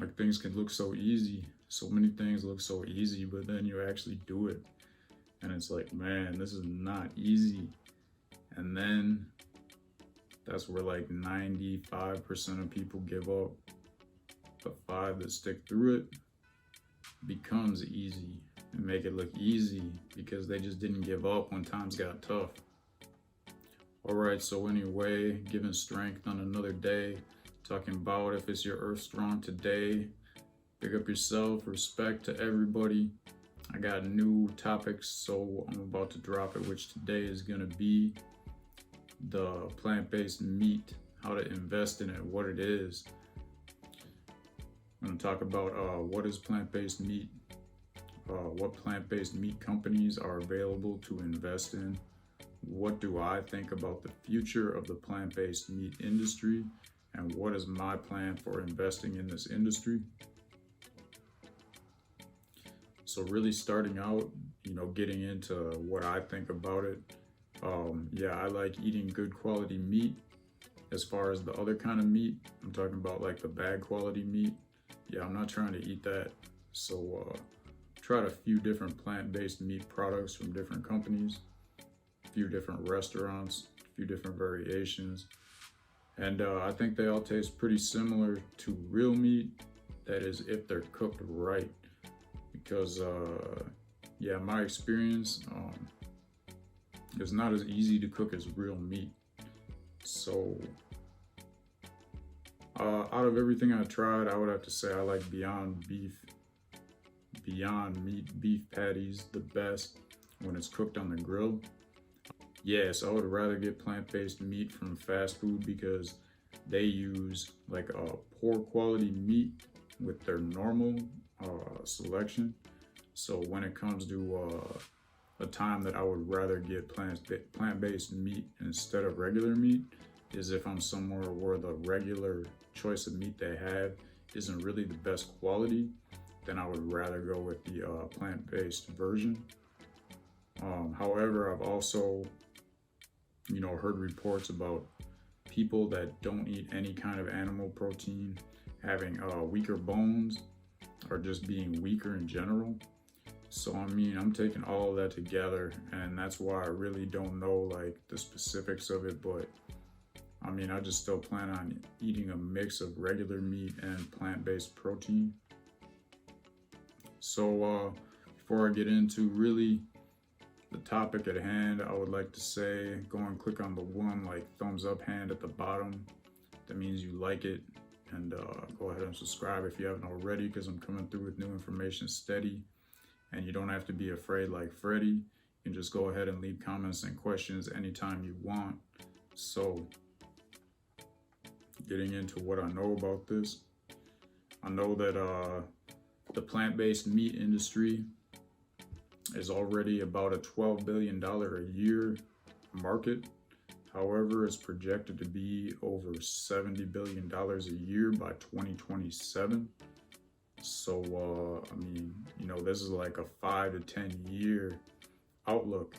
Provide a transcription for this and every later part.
Like things can look so easy. So many things look so easy, but then you actually do it. And it's like, man, this is not easy. And then that's where like 95% of people give up. The 5 that stick through it becomes easy and make it look easy because they just didn't give up when times got tough. All right, so anyway, giving strength on another day, talking about if it's your earth strong today, pick up yourself, respect to everybody. I got new topics, so I'm about to drop it, which today is gonna be the plant-based meat, how to invest in it, what it is. I'm gonna talk about what is plant-based meat, what plant-based meat companies are available to invest in, what do I think about the future of the plant-based meat industry, and what is my plan for investing in this industry. So really starting out, getting into what I think about it. Yeah, I like eating good quality meat. As far as the other kind of meat, I'm talking about like the bad quality meat. Yeah, I'm not trying to eat that. So tried a few different plant-based meat products from different companies, a few different restaurants, a few different variations. And I think they all taste pretty similar to real meat. That is, if they're cooked right. Because, yeah, my experience, it's not as easy to cook as real meat. So, out of everything I tried, I would have to say I like Beyond Meat beef patties the best when it's cooked on the grill. Yes, I would rather get plant-based meat from fast food because they use like a poor quality meat with their normal selection. So when it comes to a time that I would rather get plant-based meat instead of regular meat is if I'm somewhere where the regular choice of meat they have isn't really the best quality, then I would rather go with the plant-based version. However, I've also, heard reports about people that don't eat any kind of animal protein having weaker bones or just being weaker in general. So I mean, I'm taking all of that together, and that's why I really don't know like the specifics of it, but I mean, I just still plan on eating a mix of regular meat and plant-based protein. So before I get into really the topic at hand, I would like to say go and click on the one like thumbs up hand at the bottom. That means you like it. And go ahead and subscribe if you haven't already, because I'm coming through with new information steady. And you don't have to be afraid like Freddie. You can just go ahead and leave comments and questions anytime you want. So getting into what I know about this, I know that the plant-based meat industry is already about a $12 billion a year market. However, it's projected to be over $70 billion a year by 2027. So, I mean, this is like a 5 to 10 year outlook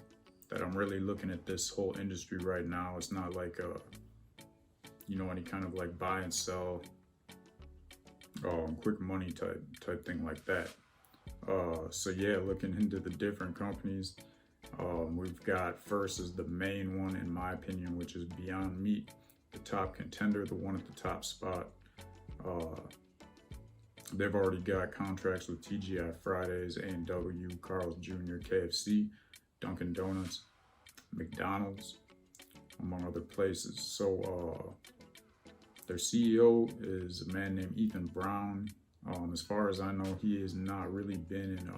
that I'm really looking at this whole industry right now. It's not like any kind of like buy and sell, quick money type thing like that. So yeah, looking into the different companies, we've got first is the main one in my opinion, which is Beyond Meat, the top contender, the one at the top spot. They've already got contracts with TGI Fridays, A&W, Carl's Jr., KFC, Dunkin' Donuts, McDonald's, among other places. So their CEO is a man named Ethan Brown. As far as I know, he has not really been in,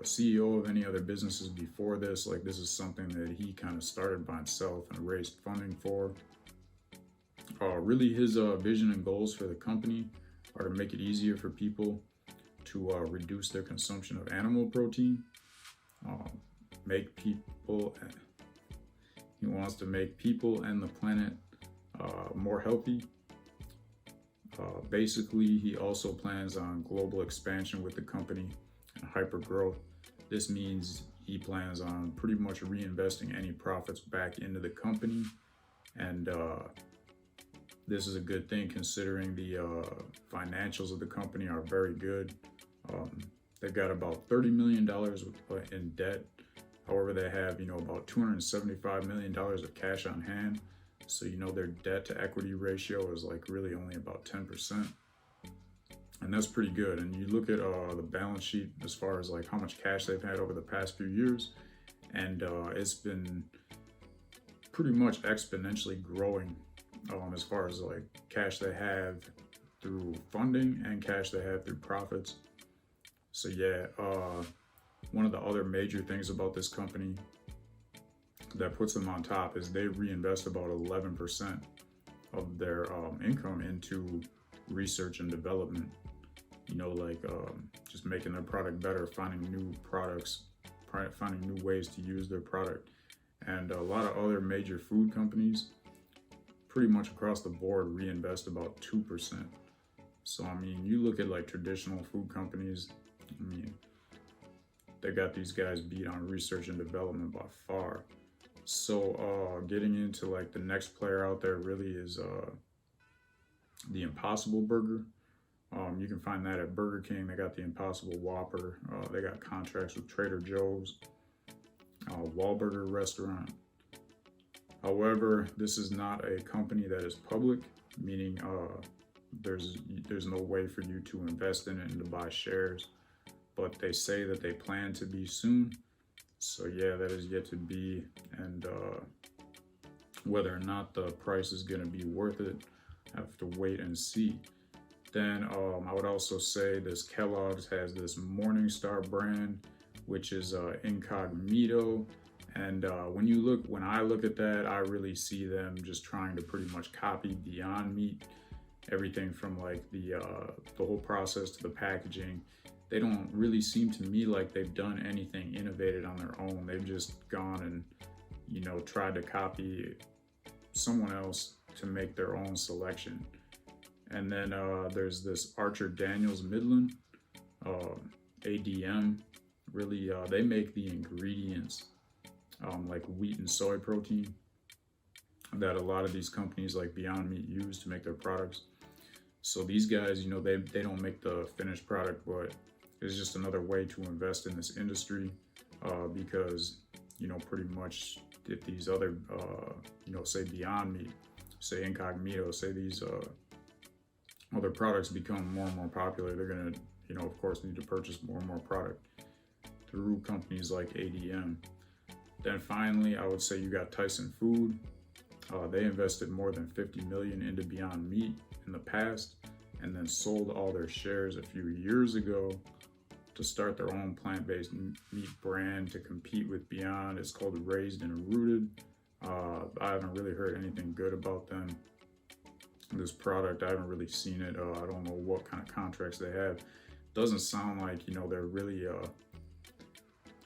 CEO of any other businesses before this. Like, this is something that he kind of started by himself and raised funding for. Really, his vision and goals for the company are to make it easier for people to reduce their consumption of animal protein. He wants to make people and the planet more healthy. Basically, he also plans on global expansion with the company and hyper growth. This means he plans on pretty much reinvesting any profits back into the company and this is a good thing considering the financials of the company are very good. Um, they've got about $30 million in debt. However, they have, about $275 million of cash on hand. So, their debt to equity ratio is like really only about 10%. And that's pretty good. And you look at the balance sheet as far as like how much cash they've had over the past few years, and it's been pretty much exponentially growing as far as like cash they have through funding and cash they have through profits. So yeah, one of the other major things about this company that puts them on top is they reinvest about 11% of their income into research and development. Just making their product better, finding new products, finding new ways to use their product. And a lot of other major food companies, pretty much across the board, reinvest about 2%. So, you look at like traditional food companies, they got these guys beat on research and development by far. So, getting into like the next player out there really is the Impossible Burger. You can find that at Burger King. They got the Impossible Whopper. They got contracts with Trader Joe's, Wahlburger restaurant. However, this is not a company that is public, meaning there's no way for you to invest in it and to buy shares. But they say that they plan to be soon. So yeah, that is yet to be. And whether or not the price is going to be worth it, I have to wait and see. Then I would also say this Kellogg's has this MorningStar brand, which is incognito. And when I look at that, I really see them just trying to pretty much copy Beyond Meat, everything from like the whole process to the packaging. They don't really seem to me like they've done anything innovative on their own. They've just gone and, tried to copy someone else to make their own selection. And then there's this Archer Daniels Midland, ADM. Really, they make the ingredients like wheat and soy protein that a lot of these companies like Beyond Meat use to make their products. So these guys, they don't make the finished product, but it's just another way to invest in this industry because, pretty much if these other, say Beyond Meat, say Incognito, say these other products become more and more popular, they're going to, of course, need to purchase more and more product through companies like ADM. Then finally, I would say you got Tyson Food. They invested more than $50 million into Beyond Meat in the past, and then sold all their shares a few years ago to start their own plant-based meat brand to compete with Beyond. It's called Raised and Rooted. I haven't really heard anything good about them. This product, I haven't really seen it. I don't know what kind of contracts they have. Doesn't sound like, they're really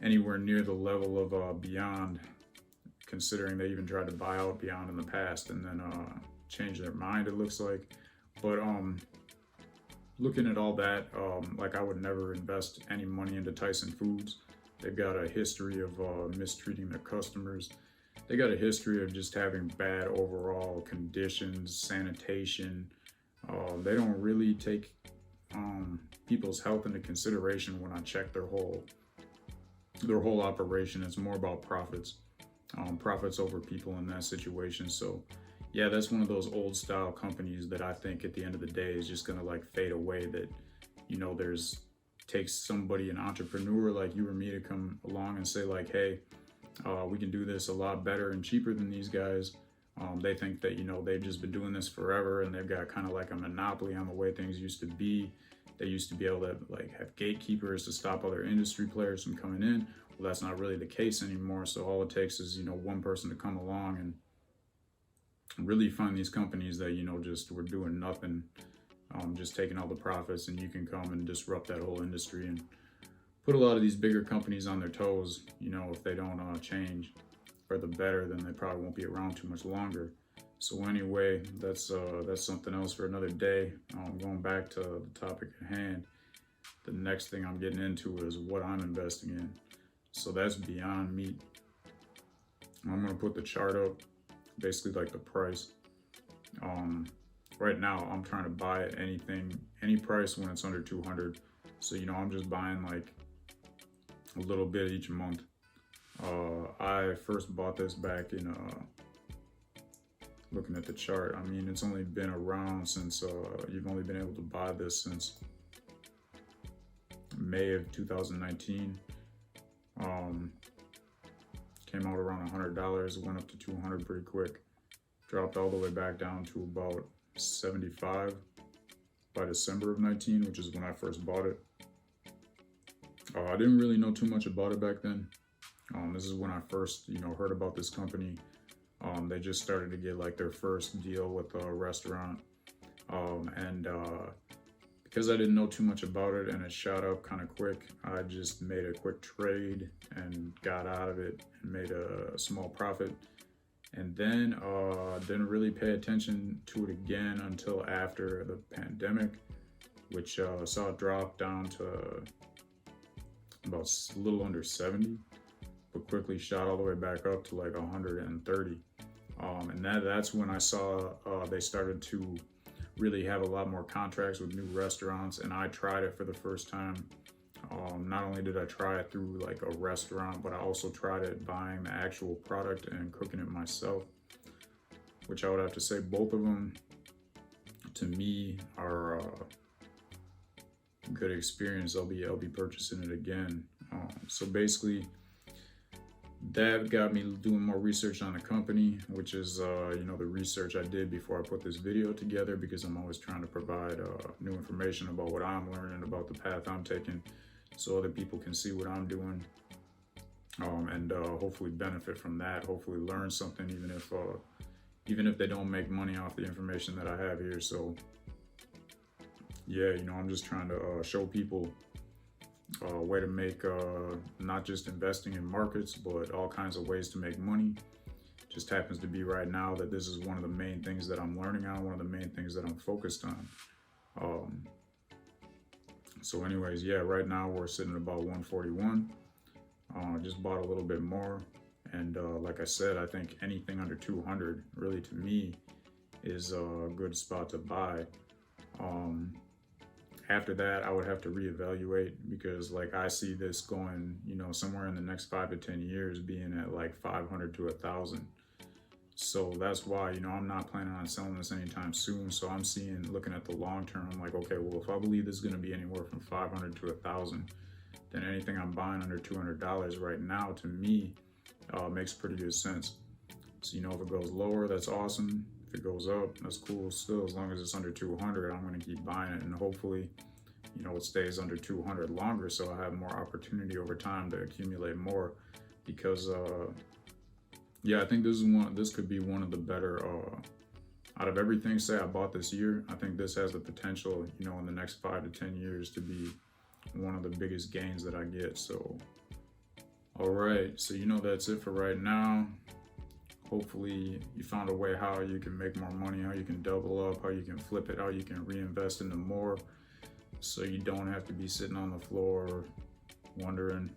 anywhere near the level of Beyond, considering they even tried to buy out Beyond in the past and then change their mind, it looks like. But looking at all that, I would never invest any money into Tyson Foods. They've got a history of mistreating their customers. They got a history of just having bad overall conditions, sanitation. They don't really take people's health into consideration when I check their whole operation. It's more about profits, profits over people in that situation. So yeah, that's one of those old style companies that I think at the end of the day is just gonna fade away. That takes somebody, an entrepreneur like you or me, to come along and say hey, we can do this a lot better and cheaper than these guys. They think that they've just been doing this forever and they've got kind of like a monopoly on the way things used to be. They used to be able to have gatekeepers to stop other industry players from coming in. Well, that's not really the case anymore. So all it takes is one person to come along and really find these companies that just were doing nothing, just taking all the profits, and you can come and disrupt that whole industry and put a lot of these bigger companies on their toes. If they don't change for the better, then they probably won't be around too much longer. So anyway, that's something else for another day. Going back to the topic at hand, the next thing I'm getting into is what I'm investing in. So that's Beyond Meat. I'm gonna put the chart up, basically the price. right now I'm trying to buy at any price when it's under 200. So, you know, I'm just buying like a little bit each month. I first bought this back in, looking at the chart, I mean, it's only been around since, you've only been able to buy this since May of 2019. Came out around $100, went up to 200 pretty quick, dropped all the way back down to about 75 by December of 19, which is when I first bought it. I didn't really know too much about it back then. This is when I first, you know, heard about this company. They just started to get like their first deal with a restaurant. Because I didn't know too much about it and it shot up kind of quick, I just made a quick trade and got out of it and made a small profit. And then didn't really pay attention to it again until after the pandemic, which saw it drop down to about a little under 70, but quickly shot all the way back up to like 130. And that's when I saw they started to really have a lot more contracts with new restaurants, and I tried it for the first time. Not only did I try it through like a restaurant, but I also tried it buying the actual product and cooking it myself, which I would have to say both of them to me are good experience. I'll be purchasing it again. So basically, that got me doing more research on the company, which is you know, the research I did before I put this video together, because I'm always trying to provide new information about what I'm learning, about the path I'm taking, so other people can see what I'm doing, and hopefully benefit from that. Hopefully learn something, even if they don't make money off the information that I have here. So yeah, you know, I'm just trying to show people a way to make not just investing in markets, but all kinds of ways to make money. Just happens to be right now that this is one of the main things that I'm learning on, one of the main things that I'm focused on. So anyways, yeah, right now we're sitting at about 141. Just bought a little bit more, and like I said, I think anything under 200 really to me is a good spot to buy. After that, I would have to reevaluate, because like I see this going, you know, somewhere in the next 5 to 10 years being at like 500 to 1,000. So that's why, you know, I'm not planning on selling this anytime soon. So I'm looking at the long term, I'm like, okay, well, if I believe this is going to be anywhere from 500 to 1,000, then anything I'm buying under $200 right now to me makes pretty good sense. So, you know, if it goes lower, that's awesome. If it goes up, that's cool still. As long as it's under 200, I'm going to keep buying it, and hopefully, you know, it stays under 200 longer, so I have more opportunity over time to accumulate more. Because yeah, I think this could be one of the better out of everything, say I bought this year. I think this has the potential, you know, in the next 5 to 10 years to be one of the biggest gains that I get. So all right, so you know, that's it for right now. Hopefully you found a way how you can make more money, how you can double up, how you can flip it, how you can reinvest into more, so you don't have to be sitting on the floor wondering